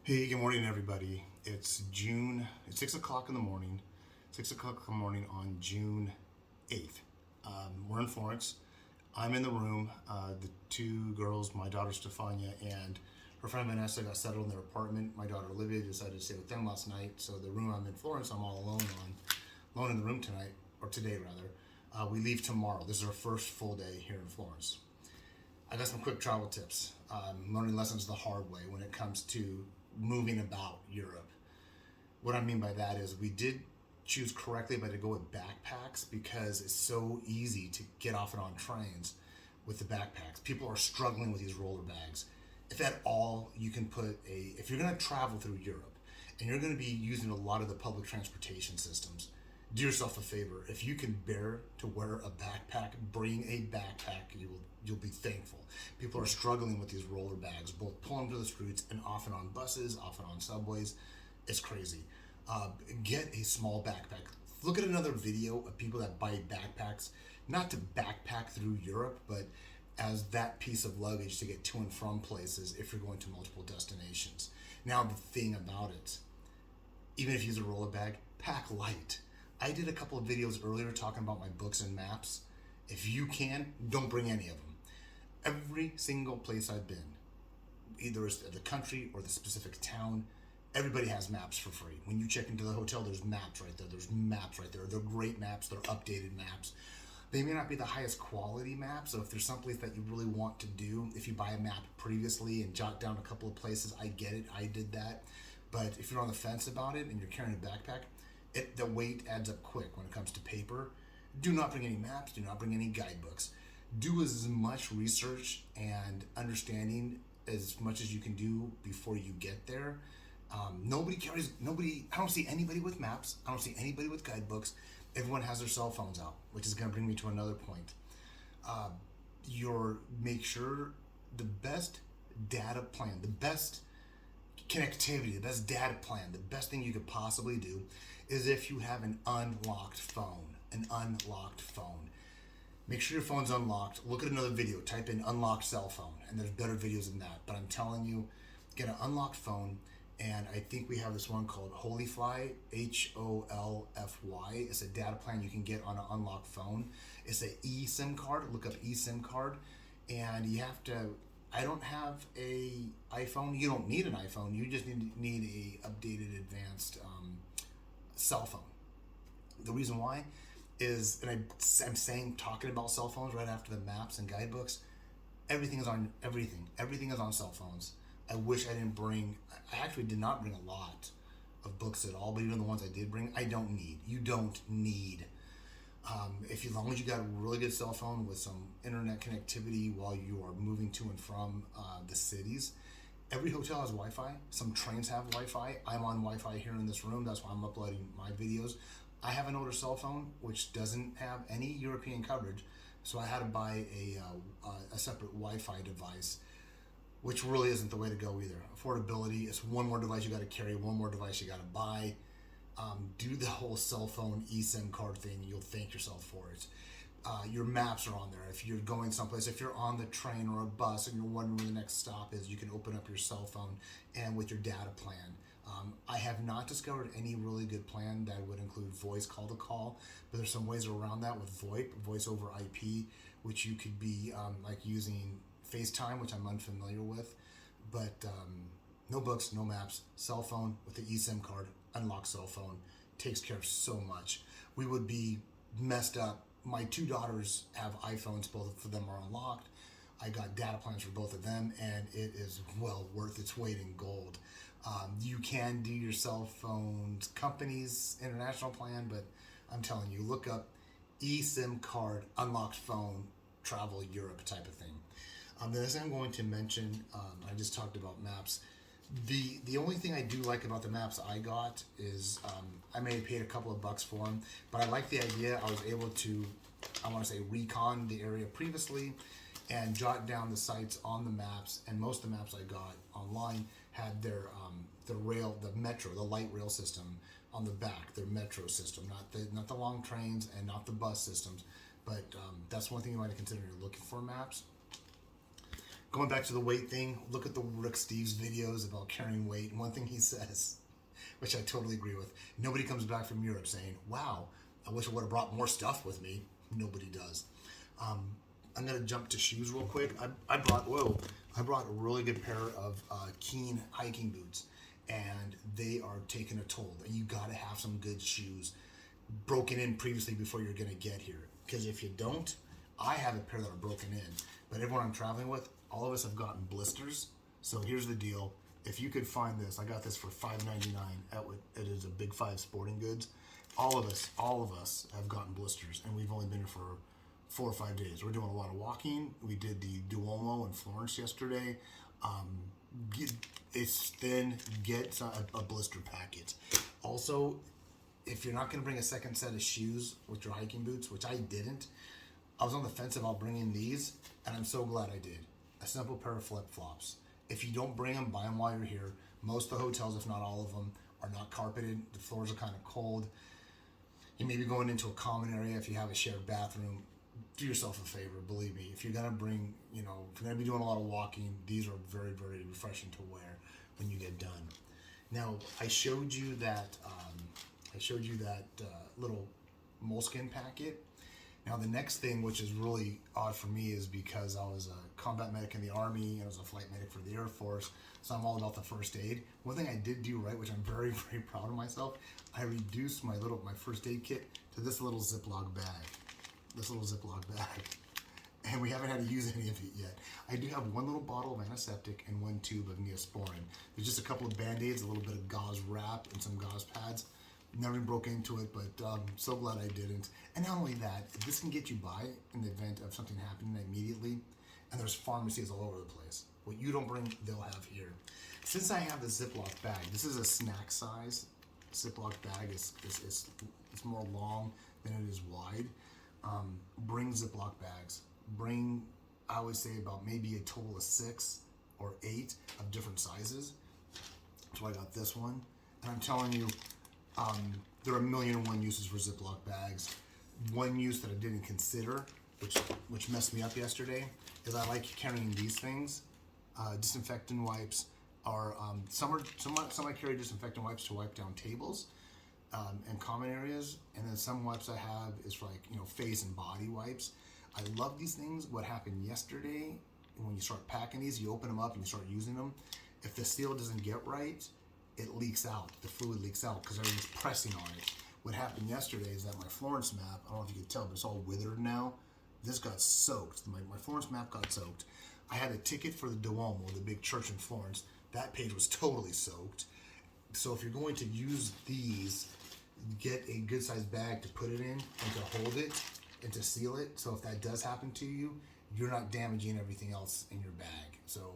Hey, good morning, everybody. It's June. It's 6 o'clock in the morning. 6 o'clock in the morning on June 8th. We're in Florence. I'm in the room. The two girls, my daughter Stefania and her friend Vanessa, got settled in their apartment. My daughter Olivia decided to stay with them last night. So the room I'm in Florence, I'm all alone in the room tonight, or today rather. We leave tomorrow. This is our first full day here in Florence. I got some quick travel tips. Learning lessons the hard way when it comes to moving about Europe. What I mean by that is we did choose correctly by to go with backpacks because it's so easy to get off and on trains with the backpacks. People are struggling with these roller bags. If at all, you can put if you're going to travel through Europe and you're going to be using a lot of the public transportation systems, do yourself a favor. If you can bear to wear a backpack, bring a backpack. You'll be thankful. People are struggling with these roller bags, both pulling to the streets and off and on buses, off and on subways. It's crazy. Get a small backpack. Look at another video of people that buy backpacks, not to backpack through Europe, but as that piece of luggage to get to and from places if you're going to multiple destinations. Now, the thing about it, even if you use a roller bag, pack light. I did a couple of videos earlier talking about my books and maps. If you can, don't bring any of them. Every single place I've been, either it's the country or the specific town, everybody has maps for free. When you check into the hotel, there's maps right there. There's maps right there. They're great maps. They're updated maps. They may not be the highest quality maps, so if there's someplace that you really want to do, if you buy a map previously and jot down a couple of places, I get it. I did that. But if you're on the fence about it and you're carrying a backpack, the weight adds up quick when it comes to paper. Do not bring any maps. Do not bring any guidebooks. Do as much research and understanding as much as you can do before you get there. Nobody. I don't see anybody with maps. I don't see anybody with guidebooks. Everyone has their cell phones out, which is going to bring me to another point. Make sure the best data plan, the best connectivity, the best data plan, the best thing you could possibly do is if you have an unlocked phone. An unlocked phone. Make sure your phone's unlocked. Look at another video. Type in unlocked cell phone, and there's better videos than that. But I'm telling you, get an unlocked phone. And I think we have this one called Holify, HOLFY. It's a data plan you can get on an unlocked phone. It's a eSIM card. Look up eSIM card, and you have to. I don't have a iPhone. You don't need an iPhone. You just need a updated, advanced cell phone. The reason why is, and I'm saying talking about cell phones right after the maps and guidebooks. Everything is on everything. Everything is on cell phones. I wish I didn't bring. I actually did not bring a lot of books at all, but even the ones I did bring, I don't need. You don't need. If as long as you got a really good cell phone with some internet connectivity while you are moving to and from the cities, every hotel has Wi-Fi. Some trains have Wi-Fi. I'm on Wi-Fi here in this room. That's why I'm uploading my videos. I have an older cell phone which doesn't have any European coverage, so I had to buy a separate Wi-Fi device, which really isn't the way to go either. Affordability, it's one more device you got to carry, one more device you got to buy. Do the whole cell phone eSIM card thing. You'll thank yourself for it. Your maps are on there. If you're going someplace, if you're on the train or a bus and you're wondering where the next stop is, you can open up your cell phone and with your data plan. I have not discovered any really good plan that would include voice call to call, but there's some ways around that with VoIP, voice over IP, which you could be like using FaceTime, which I'm unfamiliar with. But no books, no maps, cell phone with the eSIM card, unlocked cell phone takes care of so much. We would be messed up. My two daughters have iPhones, both of them are unlocked. I got data plans for both of them, and it is well worth its weight in gold. You can do your cell phone's company's international plan, but I'm telling you, look up eSIM card, unlocked phone, travel Europe type of thing. The next thing I'm going to mention, I just talked about maps. The only thing I do like about the maps I got is I may have paid a couple of bucks for them, but I like the idea. I was able to, I want to say, recon the area previously and jot down the sites on the maps. And most of the maps I got online had their the rail, the metro, the light rail system on the back, their metro system, not the long trains and not the bus systems. But that's one thing you might consider when you're looking for maps. Going back to the weight thing, look at the Rick Steves videos about carrying weight. And one thing he says, which I totally agree with, nobody comes back from Europe saying, wow, I wish I would have brought more stuff with me. Nobody does. I'm going to jump to shoes real quick. I brought a really good pair of Keen hiking boots, and they are taking a toll. And you got to have some good shoes broken in previously before you're going to get here. Because if you don't, I have a pair that are broken in, but everyone I'm traveling with, all of us have gotten blisters. So here's the deal. If you could find this, I got this for $5.99 it is a Big Five Sporting Goods. All of us have gotten blisters, and we've only been here for 4 or 5 days. We're doing a lot of walking. We did the Duomo in Florence yesterday. It's thin. Get a blister packet. Also, if you're not going to bring a second set of shoes with your hiking boots, which I didn't, I was on the fence about bringing these, and I'm so glad I did. A simple pair of flip-flops. If you don't bring them, buy them while you're here. Most of the hotels, if not all of them, are not carpeted. The floors are kind of cold. You may be going into a common area if you have a shared bathroom. Do yourself a favor, believe me. If you're gonna bring, if you're gonna be doing a lot of walking, these are very, very refreshing to wear when you get done. Now, I showed you that little moleskin packet. Now, the next thing, which is really odd for me, is because I was a combat medic in the Army and I was a flight medic for the Air Force, so I'm all about the first aid. One thing I did do right, which I'm very, very proud of myself, I reduced my first aid kit to this little Ziploc bag. And we haven't had to use any of it yet. I do have one little bottle of antiseptic and one tube of Neosporin. There's just a couple of Band-Aids, a little bit of gauze wrap, and some gauze pads. Never broke into it, but so glad I didn't. And not only that, this can get you by in the event of something happening immediately. And there's pharmacies all over the place. What you don't bring, they'll have here. Since I have the Ziploc bag, this is a snack size Ziploc bag. It's more long than it is wide. Bring Ziploc bags. Bring, I would say, about maybe a total of 6 or 8 of different sizes. So I got this one. And I'm telling you, there are 1,000,001 uses for Ziploc bags. One use that I didn't consider, which messed me up yesterday, is I like carrying these things. Disinfectant wipes are some I carry disinfectant wipes to wipe down tables and common areas, and then some wipes I have is for face and body wipes. I love these things. What happened yesterday, when you start packing these, you open them up and you start using them. If the seal doesn't get right, it leaks out. The fluid leaks out because everything's pressing on it. What happened yesterday is that my Florence map, I don't know if you could tell, but it's all withered now. This got soaked. My Florence map got soaked. I had a ticket for the Duomo, the big church in Florence. That page was totally soaked. So if you're going to use these, get a good sized bag to put it in and to hold it and to seal it. So if that does happen to you, you're not damaging everything else in your bag. So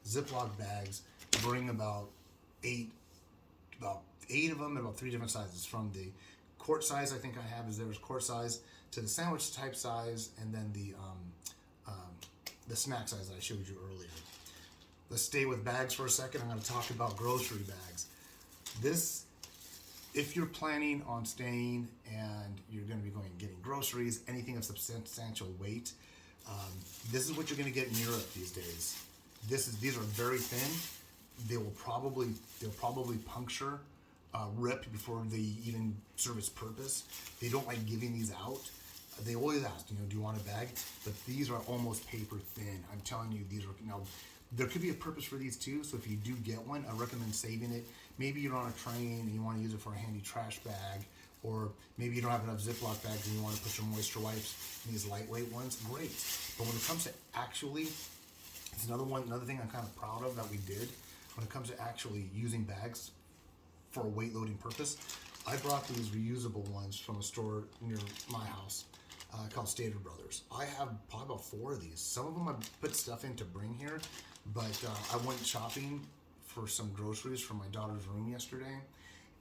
Ziploc bags, bring about eight of them in about 3 different sizes. From the quart size, I think I have is there's quart size, to the sandwich type size, and then the snack size that I showed you earlier. Let's stay with bags for a second. I'm going to talk about grocery bags. If you're planning on staying and you're going to be going and getting groceries, anything of substantial weight, this is what you're going to get in Europe these days. These are very thin. They'll probably puncture, rip before they even serve its purpose. They don't like giving these out. They always ask, do you want a bag? But these are almost paper thin. I'm telling you, these are now. There could be a purpose for these too. So if you do get one, I recommend saving it. Maybe you're on a train and you want to use it for a handy trash bag, or maybe you don't have enough Ziploc bags and you want to put your moisture wipes in these lightweight ones. Great. But when it comes to it's another thing I'm kind of proud of that we did. When it comes to actually using bags for a weight loading purpose, I brought these reusable ones from a store near my house called Stater Brothers. I have probably about 4 of these. Some of them I put stuff in to bring here, but I went shopping for some groceries for my daughter's room yesterday,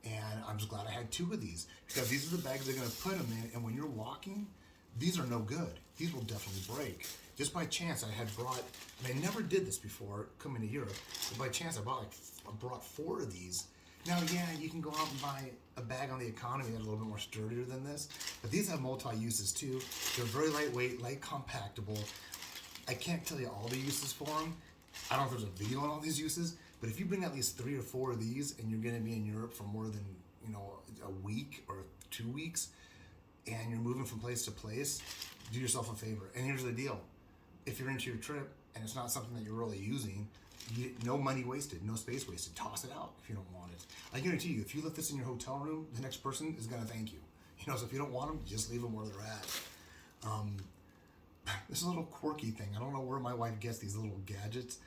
and I'm just glad I had 2 of these, because these are the bags they're going to put them in, and when you're walking, these are no good. These will definitely break. Just by chance, I had brought, and I never did this before coming to Europe, but by chance I brought 4 of these. Now, yeah, you can go out and buy a bag on the economy that's a little bit more sturdier than this, but these have multi-uses too. They're very lightweight, light compactable. I can't tell you all the uses for them. I don't know if there's a video on all these uses, but if you bring at least 3 or 4 of these and you're going to be in Europe for more than, a week or 2 weeks, and you're moving from place to place, do yourself a favor. And here's the deal. If you're into your trip and it's not something that you're really using, no money wasted, no space wasted. Toss it out if you don't want it. I guarantee you, if you left this in your hotel room, the next person is going to thank you. So if you don't want them, just leave them where they're at. This is a little quirky thing. I don't know where my wife gets these little gadgets,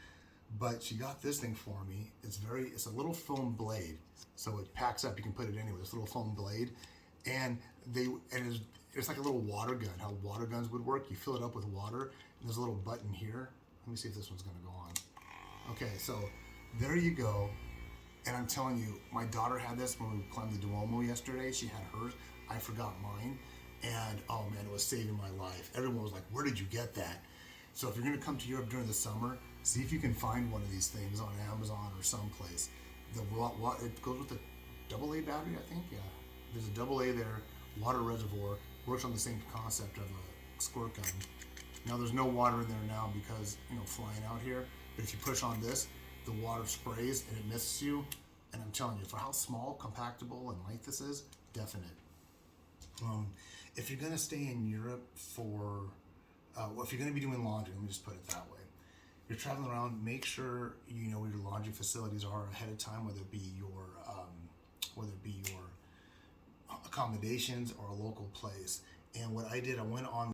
but she got this thing for me. It's a little foam blade, so it packs up. You can put it anywhere. This little foam blade, and it's like a little water gun. How water guns would work? You fill it up with water, and there's a little button here. Let me see if this one's gonna go on. Okay, so there you go. And I'm telling you, my daughter had this when we climbed the Duomo yesterday. She had hers. I forgot mine. And oh man, it was saving my life. Everyone was like, where did you get that? So if you're gonna come to Europe during the summer, see if you can find one of these things on Amazon or someplace. It goes with the AA battery, I think. Yeah, there's a AA there, water reservoir, works on the same concept of a squirt gun. Now there's no water in there now because, flying out here. But if you push on this, the water sprays and it misses you. And I'm telling you, for how small, compactable, and light this is, definite. If you're going to stay in Europe if you're going to be doing laundry, let me just put it that way. You're traveling around, make sure you know where your laundry facilities are ahead of time, whether it be your accommodations or a local place. And what I did, I went on